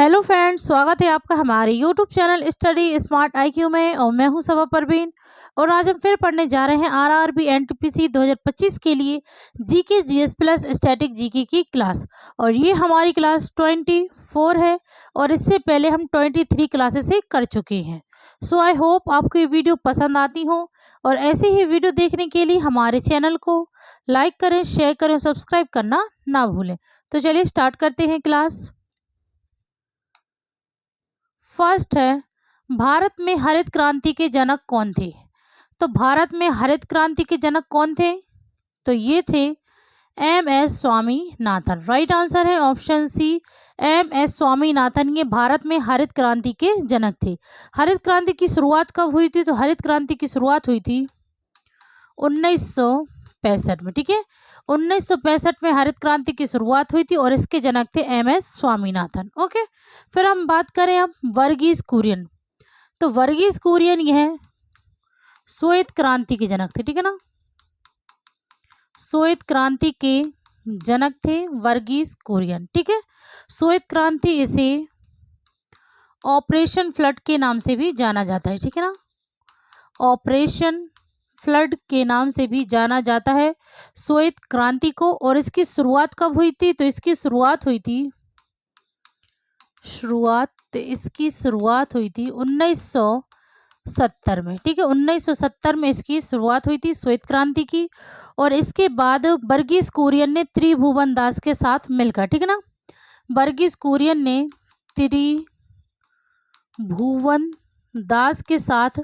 Hello friends, स्वागत है आपका हमारे YouTube channel study smart IQ में। और मैं हूं सबा परवीन। और आज हम फिर पढ़ने जा रहे हैं आरआरबी एनटीपीसी 2025 के लिए GK GS plus static GK की क्लास। और ये हमारी क्लास 24 है और इससे पहले हम 23 क्लासेस से कर चुके हैं। सो आई होप आपको ये वीडियो पसंद आती हो। और ऐसे ही वीडियो देखने के लिए हमारे चैनल को लाइक करें, शेयर करें, सब्सक्राइब करना ना भूलें। तो चलिए स्टार्ट करते हैं क्लास। फर्स्ट है, भारत में हरित क्रांति के जनक कौन थे? तो भारत में हरित क्रांति के जनक कौन थे? तो ये थे एम.एस. स्वामीनाथन। राइट आंसर है ऑप्शन सी, एम.एस. स्वामीनाथन। ये भारत में हरित क्रांति के जनक थे। हरित क्रांति की शुरुआत कब हुई थी? तो हरित क्रांति की शुरुआत हुई थी 1965 में। ठीक है, 1965 में हरित क्रांति की शुरुआत हुई थी और इसके जनक थे एम.एस. स्वामीनाथन। ओके, फिर हम बात करें अब वर्गीज कुरियन। तो वर्गीज कुरियन यह श्वेत क्रांति के जनक थे। ठीक है ना, श्वेत क्रांति के जनक थे वर्गीज कुरियन। ठीक है, श्वेत क्रांति, इसे ऑपरेशन फ्लड के नाम से भी जाना जाता है। ठीक है ना, ऑपरेशन फ्लड के नाम से भी जाना जाता है श्वेत क्रांति को। और इसकी शुरुआत कब हुई थी? तो इसकी शुरुआत हुई थी 1970 में। ठीक है, 1970 में इसकी शुरुआत हुई थी श्वेत क्रांति की। और इसके बाद वर्गीज कुरियन ने त्रिभुवन दास के साथ मिलकर, ठीक है ना, वर्गीज कुरियन ने त्रिभुवन दास के साथ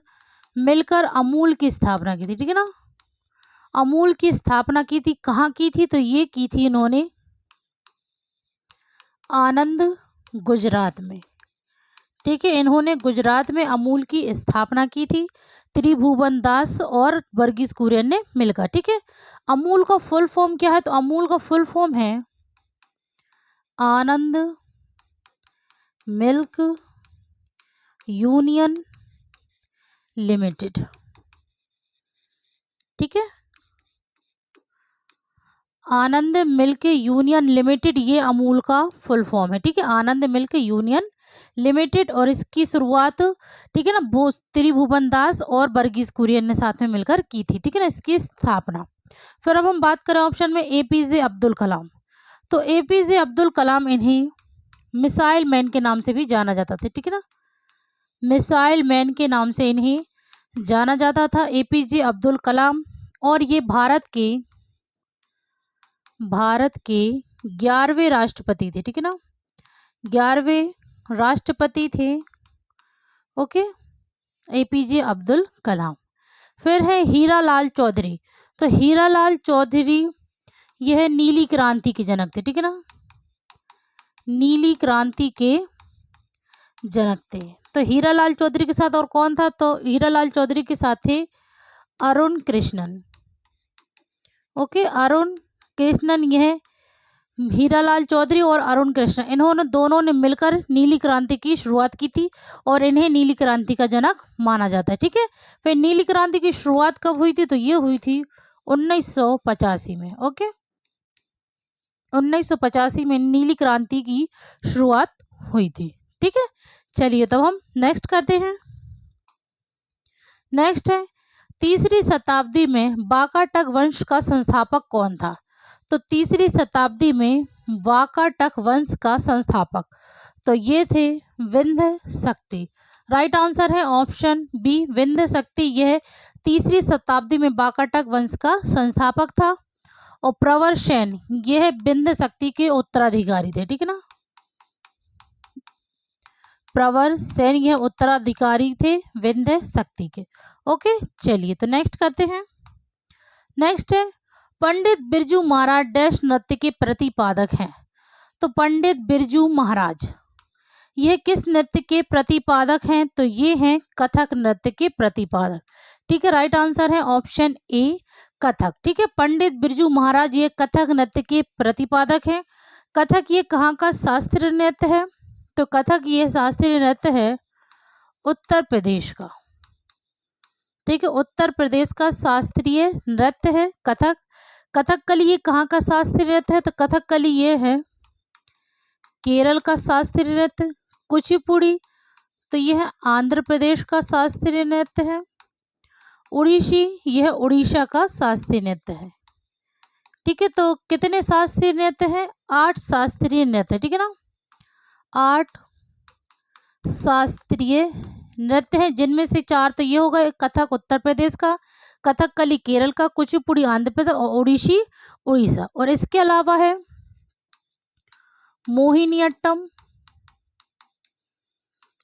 मिलकर अमूल की स्थापना की थी। ठीक है ना, अमूल की स्थापना की थी। कहाँ की थी? तो ये की थी इन्होंने आनंद, गुजरात में। ठीक है, इन्होंने गुजरात में अमूल की स्थापना की थी त्रिभुवन दास और वर्गीज कुरियन ने मिलकर। ठीक है, अमूल का फुल फॉर्म क्या है? तो अमूल का फुल फॉर्म है आनंद मिल्क यूनियन लिमिटेड। ठीक है, आनंद मिल्क यूनियन लिमिटेड, ये अमूल का फुल फॉर्म है। ठीक है, आनंद मिल्क यूनियन लिमिटेड। और इसकी शुरुआत, ठीक है ना, वो त्रिभुवन दास और वर्गीज कुरियन ने साथ में मिलकर की थी। ठीक है ना, इसकी स्थापना। फिर अब हम बात करें ऑप्शन में एपीजे अब्दुल कलाम। तो एपीजे अब्दुल कलाम, इन्हें मिसाइल मैन के नाम से भी जाना जाता था। ठीक है ना, मिसाइल मैन के नाम से इन्हें जाना जाता था एपीजे अब्दुल कलाम। और ये भारत के 11वें राष्ट्रपति थे। ठीक है ना, 11वें राष्ट्रपति थे। Okay, APJ Abdul Kalam. फिर है हीरालाल चौधरी। तो हीरालाल चौधरी यह नीली क्रांति के जनक थे। ठीक है ना, नीली क्रांति के जनक थे। तो हीरालाल चौधरी के साथ और कौन था? तो हीरालाल चौधरी के साथ थे अरुण कृष्णन। ओके, अरुण कृष्णन, यह हीरालाल चौधरी और अरुण कृष्ण, इन्होंने दोनों ने मिलकर नीली क्रांति की शुरुआत की थी और इन्हें नीली क्रांति का जनक माना जाता है। ठीक है, फिर नीली क्रांति की शुरुआत कब हुई थी? तो ये हुई थी 1985 में। ओके, 1985 में नीली क्रांति की शुरुआत हुई थी। ठीक है, चलिए तब हम नेक्स्ट करते हैं। नेक्स्ट है, तीसरी शताब्दी में वाकाटक वंश का संस्थापक कौन था? तो तीसरी शताब्दी में वाकाटक वंश का संस्थापक, तो ये थे विंध्य शक्ति। राइट आंसर है ऑप्शन बी, विंध्य शक्ति। यह तीसरी शताब्दी में वाकाटक वंश का संस्थापक था। और प्रवर सेन, यह विंध्य शक्ति के उत्तराधिकारी थे। ठीक है ना, प्रवर सेन यह उत्तराधिकारी थे विंध्य शक्ति के। ओके, चलिए तो नेक्स्ट करते हैं। नेक्स्ट है, पंडित बिरजू महाराज डैश नृत्य के प्रतिपादक हैं। तो पंडित बिरजू महाराज यह किस नृत्य के प्रतिपादक हैं? तो ये हैं कथक नृत्य के प्रतिपादक। ठीक है, राइट आंसर है ऑप्शन ए, कथक। ठीक है, पंडित बिरजू महाराज ये कथक नृत्य के प्रतिपादक हैं। कथक ये कहाँ का शास्त्रीय नृत्य है? तो कथक ये शास्त्रीय नृत्य है उत्तर प्रदेश का। ठीक है, उत्तर प्रदेश का शास्त्रीय नृत्य है कथक। कथकली ये कहाँ का शास्त्रीय नृत्य है? तो कथकली ये है केरल का शास्त्रीय नृत्य। कुचिपुड़ी तो यह आंध्र प्रदेश का शास्त्रीय नृत्य है। उड़ीसी यह उड़ीसा का शास्त्रीय नृत्य है। ठीक है, तो कितने शास्त्रीय नृत्य हैं? 8 शास्त्रीय नृत्य, ठीक है ना। 8 शास्त्रीय नृत्य हैं, जिनमें से 4 तो ये होगा, कथक उत्तर प्रदेश का, कथकली केरल का, कुचिपुड़ी आंध्र प्रदेश और ओडिसी उड़ीसा। और इसके अलावा है मोहिनीअट्टम।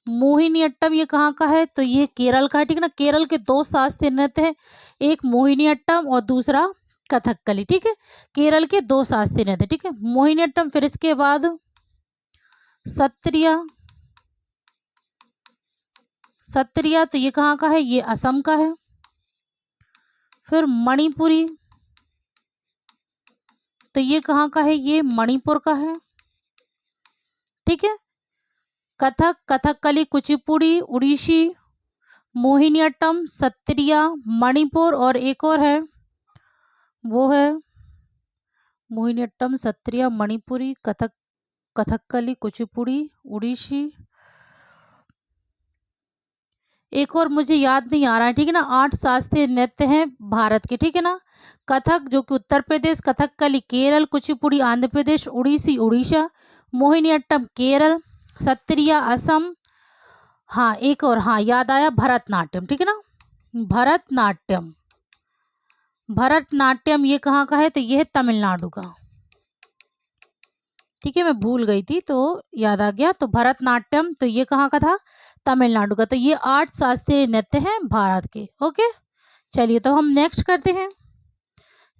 मोहिनीअट्टम ये कहाँ का है? तो ये केरल का है, ठीक है ना। केरल के 2 शास्त्रीय नृत्य हैं, एक मोहिनीअट्टम और दूसरा कथकली। ठीक है, केरल के 2 शास्त्रीय नृत्य, ठीक है, मोहिनीअट्टम। फिर इसके बाद सत्रिया। सत्रिया तो ये कहाँ का है? ये असम का है। फिर मणिपुरी तो ये कहाँ का है? ये मणिपुर का है। ठीक है, कथक, कथकली, कुचिपुड़ी, उड़ीसी, मोहिनीअट्टम, सत्रिया, मणिपुर और एक और है, वो है मोहिनीअट्टम, सत्रिया, मणिपुरी, कथक, कथकली, कुचिपुड़ी, उड़ीसी, एक और मुझे याद नहीं आ रहा है। ठीक है ना। 8 शास्त्रीय नृत्य हैं भारत के, ठीक है ना। कथक जो कि उत्तर प्रदेश, कथकली केरल, कुचिपुड़ी आंध्र प्रदेश, उड़ीसी उड़ीसा, मोहिनीअट्टम केरल, सत्रिया असम, हाँ एक और, हाँ याद आया, भरतनाट्यम। ठीक है ना, भरतनाट्यम। भरतनाट्यम ये कहाँ का है? तो ये है तमिलनाडु का। ठीक है, मैं भूल गई थी तो याद आ गया। तो भरतनाट्यम तो ये कहाँ का था? तमिलनाडु का। तो ये 8 शास्त्रीय नृत्य हैं भारत के। ओके, चलिए तो हम नेक्स्ट करते हैं।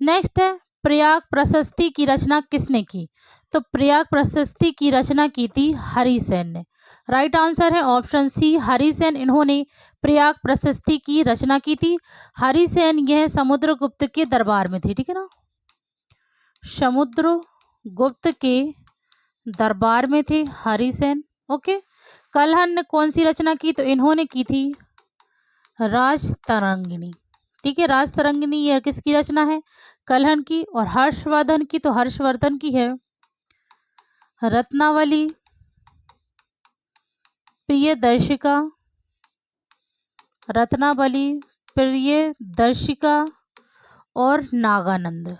नेक्स्ट है प्रयाग प्रशस्ति की रचना किसने की? तो प्रयाग प्रशस्ति की रचना की थी हरिसेन ने। राइट आंसर है ऑप्शन सी, हरिसेन। इन्होंने प्रयाग प्रशस्ति की रचना की थी। हरिसेन यह समुद्रगुप्त के दरबार में थे, ठीक है ना। समुद्रगुप्त के दरबार में थे हरिसेन। ओके, कल्हण ने कौन सी रचना की? तो इन्होंने की थी राजतरंगिणी। ठीक है, राजतरंगिणी यह किसकी रचना है? कल्हण की। और हर्षवर्धन की तो हर्षवर्धन की है रत्नावली, प्रियदर्शिका, रत्नावली, प्रियदर्शिका और नागानंद।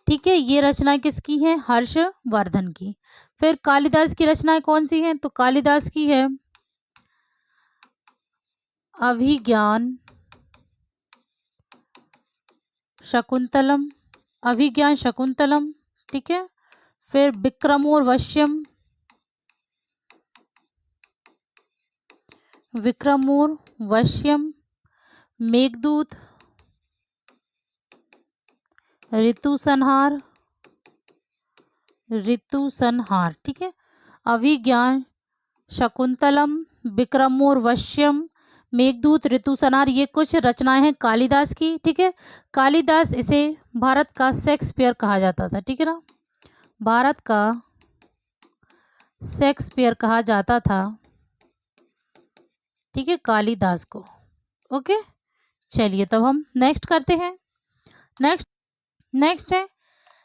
ठीक है, ये रचना किसकी है? हर्षवर्धन की। फिर कालिदास की रचनाएं कौन सी हैं? तो कालिदास की है अभिज्ञान शकुंतलम, अभिज्ञान शकुंतलम। ठीक है, फिर विक्रमोर्वश्यम, विक्रमोर्वश्यम, मेघदूत, ऋतु संहार, ऋतु संहार। ठीक है, अभिज्ञान शकुंतलम, विक्रमोर्वश्यम, मेघदूत, ऋतु संहार, ये कुछ रचनाएं हैं कालिदास की। ठीक है, कालिदास इसे भारत का शेक्सपियर कहा जाता था। ठीक है ना, भारत का शेक्सपियर कहा जाता था। ठीक है, कालिदास को। ओके, चलिए तब हम नेक्स्ट करते हैं। नेक्स्ट है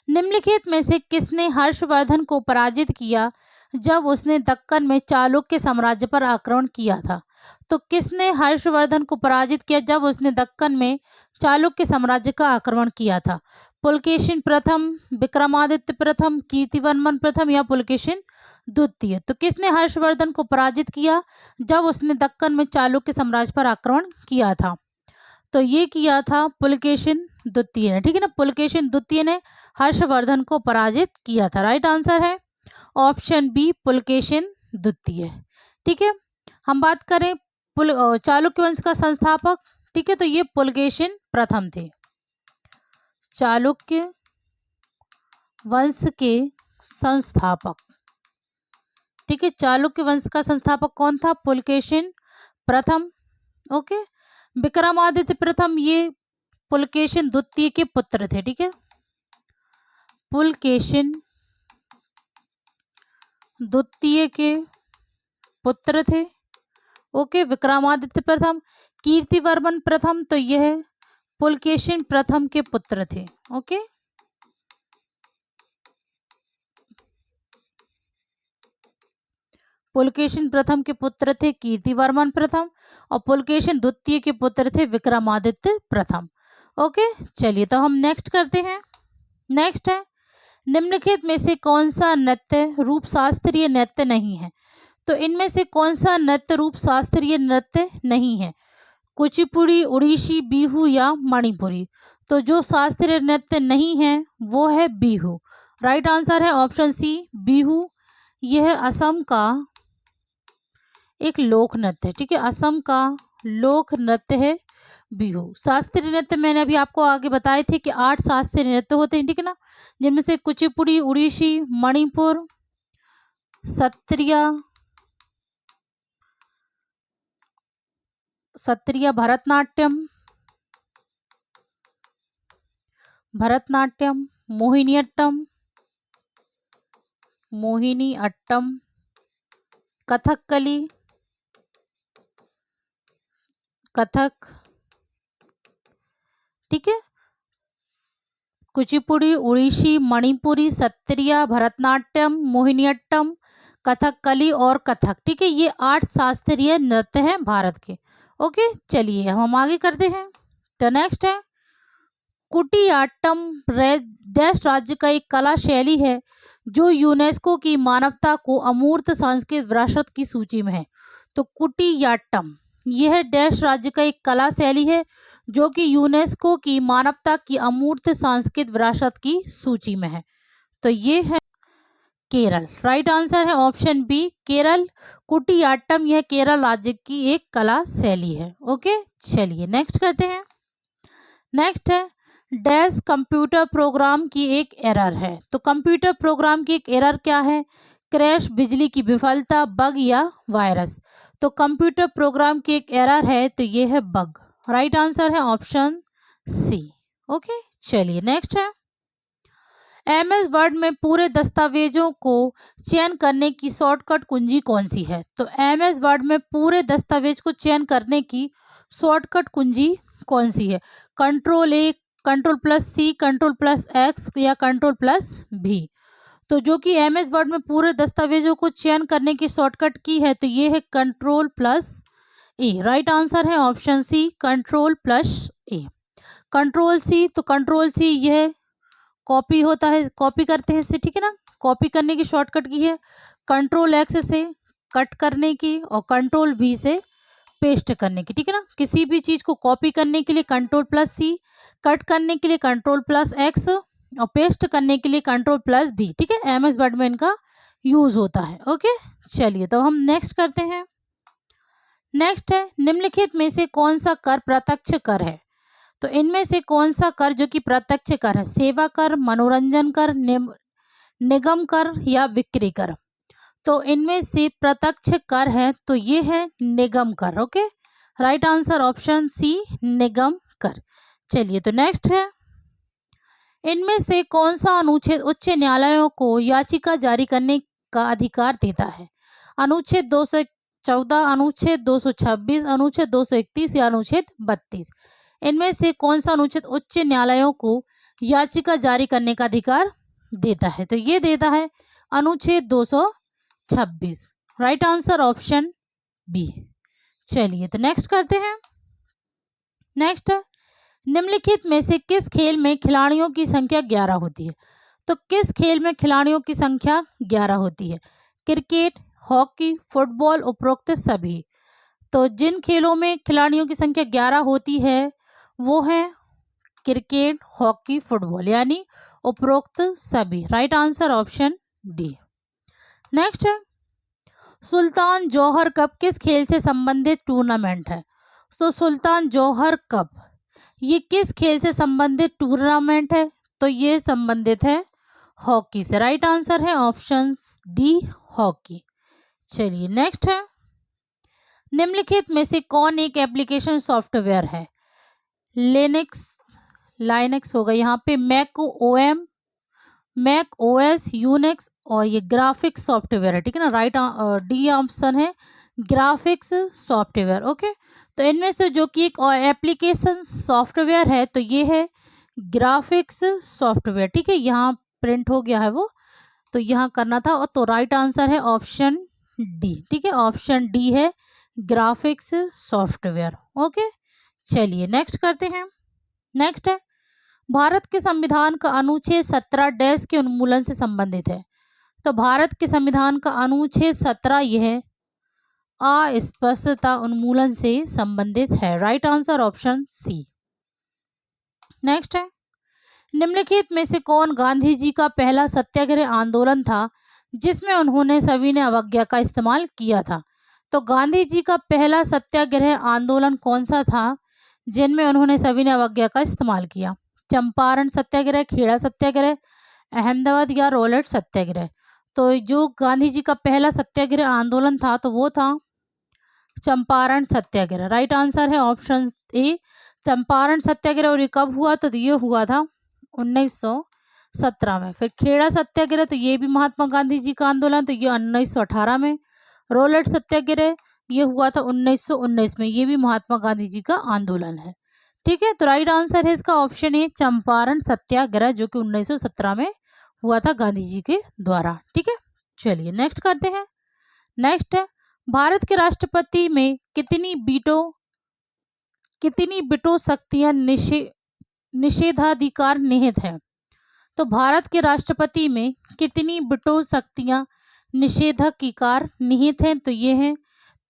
निम्नलिखित में से किसने हर्षवर्धन को पराजित किया जब उसने दक्कन में चालुक्य साम्राज्य पर आक्रमण किया था? तो किसने हर्षवर्धन को पराजित किया जब उसने दक्कन में चालुक्य साम्राज्य का आक्रमण किया था? पुलकेशिन प्रथम, विक्रमादित्य प्रथम, कीर्तिवर्मन प्रथम या पुलकेशिन द्वितीय? तो किसने हर्षवर्धन को पराजित किया जब उसने दक्कन में चालुक्य साम्राज्य पर आक्रमण किया था? तो ये किया था पुलकेशिन द्वितीय ने। ठीक है ना, पुलकेशिन द्वितीय ने हर्षवर्धन को पराजित किया था। राइट आंसर है ऑप्शन बी, पुलकेशिन द्वितीय। ठीक है, हम बात करें चालुक्य वंश का संस्थापक। ठीक है, तो ये पुलकेशिन प्रथम थे। चालुक्य वंश के संस्थापक। ठीक है, चालुक्य वंश का संस्थापक कौन था? पुलकेशिन प्रथम। ओके, विक्रमादित्य प्रथम ये पुलकेशिन द्वितीय के पुत्र थे। ठीक है, पुलकेशिन द्वितीय के पुत्र थे। ओके, विक्रमादित्य प्रथम, कीर्तिवर्मन प्रथम तो यह पुलकेशिन प्रथम के पुत्र थे। ओके, पुलकेशिन प्रथम के पुत्र थे कीर्तिवर्मन प्रथम, और पुलकेशिन द्वितीय के पुत्र थे विक्रमादित्य प्रथम। ओके, चलिए तो हम नेक्स्ट करते हैं। नेक्स्ट है, निम्नलिखित में से कौन सा नृत्य रूप शास्त्रीय नृत्य नहीं है? तो इनमें से कौन सा नृत्य रूप शास्त्रीय नृत्य नहीं है? कुचिपुड़ी, उड़ीसी, बिहू या मणिपुरी? तो जो शास्त्रीय नृत्य नहीं है वो है बिहू। राइट आंसर है ऑप्शन सी बिहू। यह असम का एक लोक नृत्य है, ठीक है, असम का लोक नृत्य है बिहू। शास्त्रीय नृत्य मैंने अभी आपको आगे बताए थे कि 8 शास्त्रीय नृत्य होते हैं, ठीक है ना, जिनमें से कुचिपुड़ी, उड़ीसी, मणिपुर, सत्रिया, भरतनाट्यम, मोहिनी अट्टम, कथक, ठीक है, कुचिपुड़ी, उड़ीसी, मणिपुरी, सत्रिया, भरतनाट्यम, मोहिनीअट्टम, कथकली और कथक, ठीक है, ये 8 शास्त्रीय नृत्य हैं भारत के। ओके, चलिए हम आगे करते हैं। तो नेक्स्ट है, कुटियाट्टम डैश राज्य का एक कला शैली है जो यूनेस्को की मानवता को अमूर्त सांस्कृतिक विरासत की सूची में है। तो कुटियाट्टम यह डैश राज्य का एक कला शैली है जो कि यूनेस्को की मानवता की अमूर्त सांस्कृतिक विरासत की सूची में है। तो ये है केरल। राइट आंसर है ऑप्शन बी केरल। कुटियाट्टम यह केरल राज्य की एक कला शैली है। ओके, चलिए नेक्स्ट करते हैं। नेक्स्ट है, डैश कंप्यूटर प्रोग्राम की एक एरर है। तो कंप्यूटर प्रोग्राम की एक एरर क्या है? क्रैश, बिजली की विफलता, बग या वायरस? तो कंप्यूटर प्रोग्राम की एक एरर है तो ये है बग। राइट आंसर है ऑप्शन सी। ओके, चलिए नेक्स्ट है, एमएस वर्ड में पूरे दस्तावेजों को चयन करने की शॉर्टकट कुंजी कौन सी है? तो एमएस वर्ड में पूरे दस्तावेज को चयन करने की शॉर्टकट कुंजी कौन सी है? Control A, control plus C, control plus X या कंट्रोल प्लस भी? तो जो कि एमएस वर्ड में पूरे दस्तावेजों को चयन करने की शॉर्टकट की है तो ये है कंट्रोल प्लस ए। राइट आंसर है ऑप्शन सी कंट्रोल प्लस ए। कंट्रोल सी, तो कंट्रोल सी यह कॉपी होता है, कॉपी करते हैं इससे, ठीक है ना, कॉपी करने की शॉर्टकट की है। कंट्रोल एक्स से कट करने की और कंट्रोल भी से पेस्ट करने की, ठीक है ना। किसी भी चीज को कॉपी करने के लिए कंट्रोल प्लस सी, कट करने के लिए कंट्रोल प्लस एक्स और पेस्ट करने के लिए कंट्रोल प्लस भी, ठीक है। एमएस वर्ड में इनका यूज होता है। ओके, चलिए तो हम नेक्स्ट करते हैं। नेक्स्ट है, निम्नलिखित में से कौन सा कर प्रत्यक्ष कर है? तो इनमें से कौन सा कर जो कि प्रत्यक्ष कर है? सेवा कर, मनोरंजन कर, निगम कर या बिक्री कर? तो इनमें से प्रत्यक्ष कर है तो ये है निगम कर। Okay, right answer option C निगम कर। चलिए तो नेक्स्ट है, इनमें से कौन सा अनुच्छेद उच्च न्यायालयों को याचिका जारी करने का अधिकार देता है? अनुच्छेद 214, अनुच्छेद 226, अनुच्छेद 231 या अनुच्छेद 32? इनमें से कौन सा अनुच्छेद उच्च न्यायालयों को याचिका जारी करने का अधिकार देता है? तो ये देता है अनुच्छेद 226। Right answer option B. चलिए तो नेक्स्ट करते हैं। नेक्स्ट है, निम्नलिखित में से किस खेल में खिलाड़ियों की संख्या 11 होती है? तो किस खेल में खिलाड़ियों की संख्या 11 होती है? क्रिकेट, हॉकी, फुटबॉल, उपरोक्त सभी? तो जिन खेलों में खिलाड़ियों की संख्या 11 होती है वो है क्रिकेट, हॉकी, फुटबॉल, यानी उपरोक्त सभी। Right answer option D. Next है, सुल्तान जौहर कप किस खेल से संबंधित टूर्नामेंट है? तो सुल्तान जौहर कप ये किस खेल से संबंधित टूर्नामेंट है? तो ये संबंधित है हॉकी से। राइट आंसर है ऑप्शन डी हॉकी। चलिए नेक्स्ट है, निम्नलिखित में से कौन एक एप्लीकेशन सॉफ्टवेयर है? लाइनेक्स होगा यहाँ पे, मैक ओएस, यूनिक्स और ये ग्राफिक्स सॉफ्टवेयर है, ठीक है ना। राइट डी ऑप्शन है ग्राफिक्स सॉफ्टवेयर। ओके, तो इनमें से जो कि एक एप्लीकेशन सॉफ्टवेयर है तो ये है ग्राफिक्स सॉफ्टवेयर, ठीक है। यहाँ प्रिंट हो गया है वो, तो यहाँ करना था। तो राइट आंसर है ऑप्शन डी, ठीक है, ऑप्शन डी है ग्राफिक्स सॉफ्टवेयर। ओके, चलिए नेक्स्ट करते हैं। नेक्स्ट है, भारत के संविधान का अनुच्छेद 17 डैश के उन्मूलन से संबंधित है। तो भारत के संविधान का अनुच्छेद 17 यह अस्पष्टता उन्मूलन से संबंधित है। Right answer option C. Next है, निम्नलिखित में से कौन गांधी जी का पहला सत्याग्रह आंदोलन था जिसमें उन्होंने सविनय अवज्ञा का इस्तेमाल किया था। तो गांधी जी का पहला सत्याग्रह आंदोलन कौन सा था जिनमें उन्होंने सविनय अवज्ञा का इस्तेमाल किया? चंपारण सत्याग्रह, खेड़ा सत्याग्रह, अहमदाबाद या रोलेट सत्याग्रह। तो जो गांधी जी का पहला सत्याग्रह आंदोलन था तो वो था चंपारण सत्याग्रह। राइट आंसर है ऑप्शन ए चंपारण सत्याग्रह। और ये कब हुआ? तो ये हुआ था 1917 में। फिर खेड़ा सत्याग्रह, तो ये भी महात्मा गांधी जी का आंदोलन, तो ये 1918 में। रोलेट सत्याग्रह ये हुआ था 1919 में, ये भी महात्मा गांधी जी का आंदोलन है। ठीक है, तो राइट आंसर है इसका ऑप्शन ए चंपारण सत्याग्रह, जो कि 1917 में हुआ था गांधी जी के द्वारा। ठीक है, चलिए नेक्स्ट करते हैं। नेक्स्ट है, भारत के राष्ट्रपति में कितनी बिटो शक्तियां निषेधाधिकार निहित है? तो भारत के राष्ट्रपति में कितनी बिटो शक्तियां निषेधाधिकार निहित हैं? तो ये है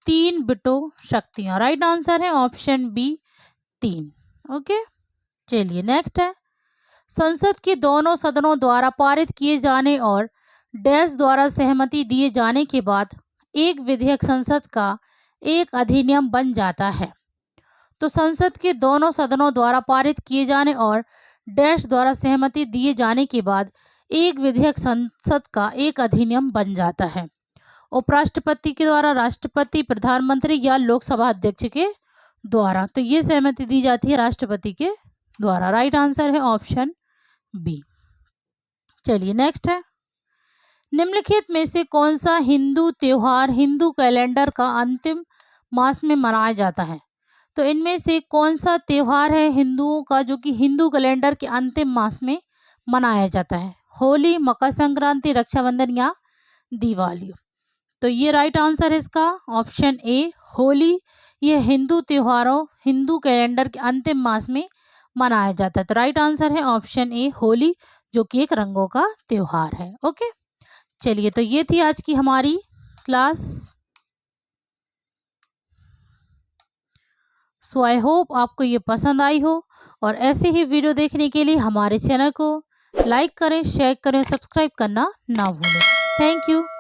3 बिटो शक्तियां। राइट आंसर है ऑप्शन बी 3। ओके, चलिए नेक्स्ट है, संसद के दोनों सदनों द्वारा पारित किए जाने और डैश द्वारा सहमति दिए जाने के बाद एक विधेयक संसद का एक अधिनियम बन जाता है। तो संसद के दोनों सदनों द्वारा पारित किए जाने और डैश द्वारा सहमति दिए जाने के बाद एक विधेयक संसद का एक अधिनियम बन जाता है। उपराष्ट्रपति के द्वारा, राष्ट्रपति, प्रधानमंत्री या लोकसभा अध्यक्ष के द्वारा। तो ये सहमति दी जाती है राष्ट्रपति के द्वारा। राइट आंसर है ऑप्शन बी। चलिए नेक्स्ट है, निम्नलिखित में से कौन सा हिंदू त्योहार हिंदू कैलेंडर का अंतिम मास में मनाया जाता है? तो इनमें से कौन सा त्योहार है हिंदुओं का जो कि हिंदू कैलेंडर के अंतिम मास में मनाया जाता है? होली, मकर संक्रांति, रक्षाबंधन या दिवाली। तो ये राइट आंसर है इसका ऑप्शन ए होली। ये हिंदू त्योहारों हिंदू कैलेंडर के अंतिम मास में मनाया जाता है। तो राइट आंसर है ऑप्शन ए होली, जो कि एक रंगों का त्योहार है। ओके, चलिए तो ये थी आज की हमारी क्लास। सो आई होप आपको ये पसंद आई हो, और ऐसे ही वीडियो देखने के लिए हमारे चैनल को लाइक करें, शेयर करें, सब्सक्राइब करना ना भूलें। Thank you.